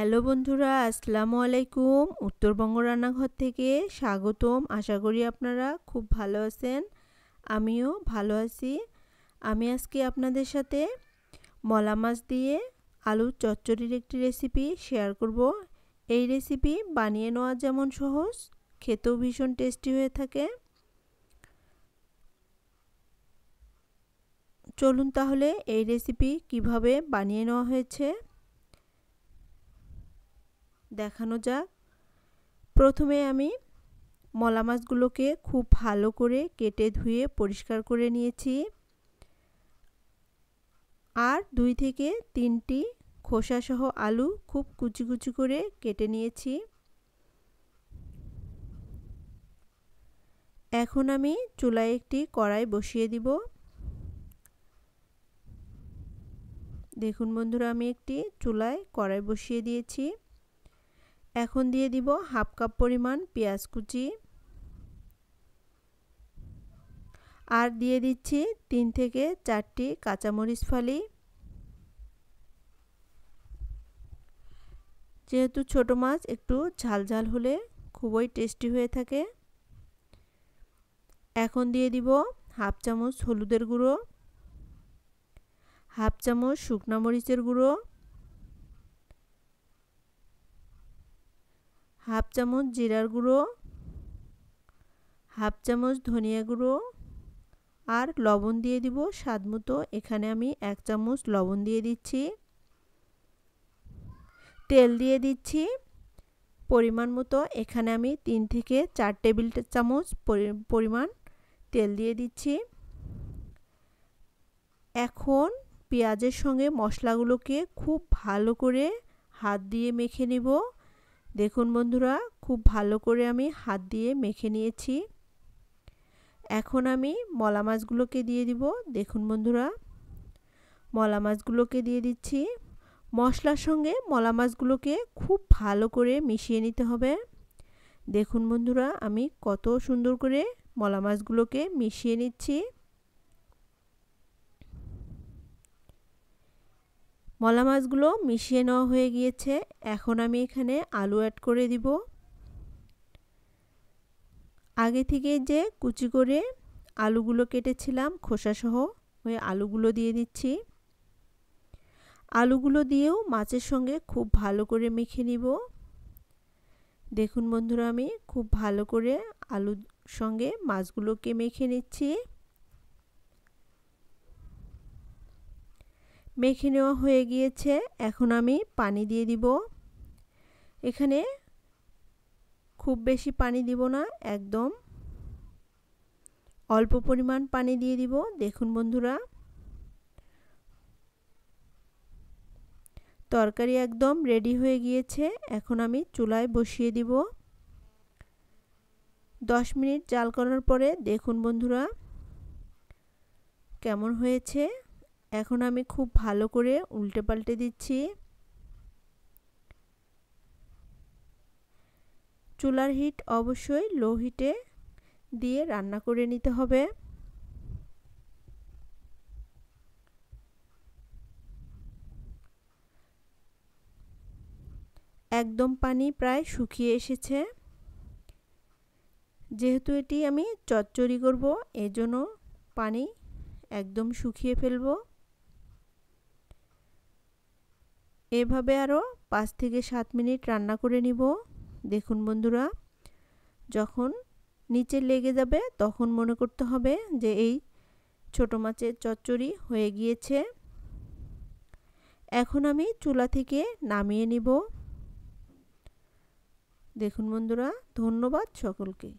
Hello বন্ধুরা, আসসালামু আলাইকুম। উত্তরবঙ্গ রান্নাঘর থেকে স্বাগতম। আশা করি আপনারা খুব ভালো আছেন। আমিও ভালো আছি। আমি আজকে আপনাদের সাথে মলা মাছ দিয়ে আলুর চচ্চড়ির একটি রেসিপি শেয়ার করব। এই রেসিপি বানিয়ে নেওয়া যেমন সহজ, খেতেও ভীষণ টেস্টি হয়ে থাকে। চলুন তাহলে এই রেসিপি কিভাবে বানিয়ে নেওয়া হয়েছে দেখানো যাক। প্রথমে আমি মলা মাছগুলোকে খুব ভালো করে কেটে ধুয়ে পরিষ্কার করে নিয়েছি। আর 2 থেকে 3টি খোসাসহ আলু খুব কুচি কুচি করে কেটে নিয়েছি। এখন আমি চুলায় একটি কড়াই বসিয়ে দিব। দেখুন বন্ধুরা, আমি একটি চুলায় কড়াই বসিয়ে দিয়েছি। এখন দিয়ে দিব হাফ কাপ পরিমাণ পেঁয়াজ কুচি, আর দিয়ে দিচ্ছি 3 থেকে 4টি কাঁচামরিচ ফালি। যেহেতু ছোট মাছ একটু ঝাল ঝাল হলে খুবই টেস্টি হয়ে থাকে। এখন দিয়ে দিব হাফ চামচ হলুদের গুঁড়ো, হাফ চামচ শুকনা মরিচের গুঁড়ো, হাফ চামচ জিরার গুঁড়ো, হাফ চামচ ধনিয়া গুঁড়ো, আর লবণ দিয়ে দিব স্বাদ মতো। এখানে আমি 1 চামচ লবণ দিয়ে দিচ্ছি। তেল দিয়ে দিচ্ছি পরিমাণ মতো। এখানে আমি 3 থেকে 4 টেবিল চামচ পরিমাণ তেল দিয়ে দিচ্ছি। এখন পেঁয়াজের সঙ্গে মশলাগুলোকে খুব ভালো করে হাত দিয়ে মেখে নেব। দেখুন বন্ধুরা, খুব ভালো করে আমি হাত দিয়ে মেখে নিয়েছি। এখন আমি মলা মাছগুলোকে দিয়ে দিব। দেখুন বন্ধুরা, মলা মাছগুলোকে দিয়ে দিচ্ছি। মশলার সঙ্গে মলা মাছগুলোকে খুব ভালো করে মিশিয়ে নিতে হবে। দেখুন বন্ধুরা, আমি কত সুন্দর করে মলা মাছগুলোকে মিশিয়ে নিচ্ছি। মলা মাছগুলো মিশিয়ে নেওয়া হয়ে গিয়েছে। এখন আমি এখানে আলু অ্যাড করে দিব। আগে থেকে যে কুচি করে আলুগুলো কেটেছিলাম খোসাসহ, ওই আলুগুলো দিয়ে দিচ্ছি। আলুগুলো দিয়েও মাছের সঙ্গে খুব ভালো করে মেখে নিব। দেখুন বন্ধুরা, আমি খুব ভালো করে আলুর সঙ্গে মাছগুলোকে মেখে নিচ্ছি। মেখে নেওয়া হয়ে গিয়েছে। এখন আমি পানি দিয়ে দিব। এখানে খুব বেশি পানি দিব না, একদম অল্প পরিমাণ পানি দিয়ে দিব। দেখুন বন্ধুরা, তরকারি একদম রেডি হয়ে গিয়েছে। এখন আমি চুলায় বসিয়ে দিব। 10 মিনিট জাল করার পরে দেখুন বন্ধুরা কেমন হয়েছে। এখন আমি খুব ভালো করে উল্টে পাল্টে দিচ্ছি। চুলার হিট অবশ্যই লো হিটে দিয়ে রান্না করে নিতে হবে। একদম পানি প্রায় শুকিয়ে এসেছে। যেহেতু এটি আমি চচ্চড়ি করব, এজন্য পানি একদম শুকিয়ে ফেলব। এভাবে আরও 5 থেকে 7 মিনিট রান্না করে নিব। দেখুন বন্ধুরা, যখন নিচে লেগে যাবে তখন মনে করতে হবে যে এই ছোট মাছের চচ্চড়ি হয়ে গিয়েছে। এখন আমি চুলা থেকে নামিয়ে নিব। দেখুন বন্ধুরা, ধন্যবাদ সকলকে।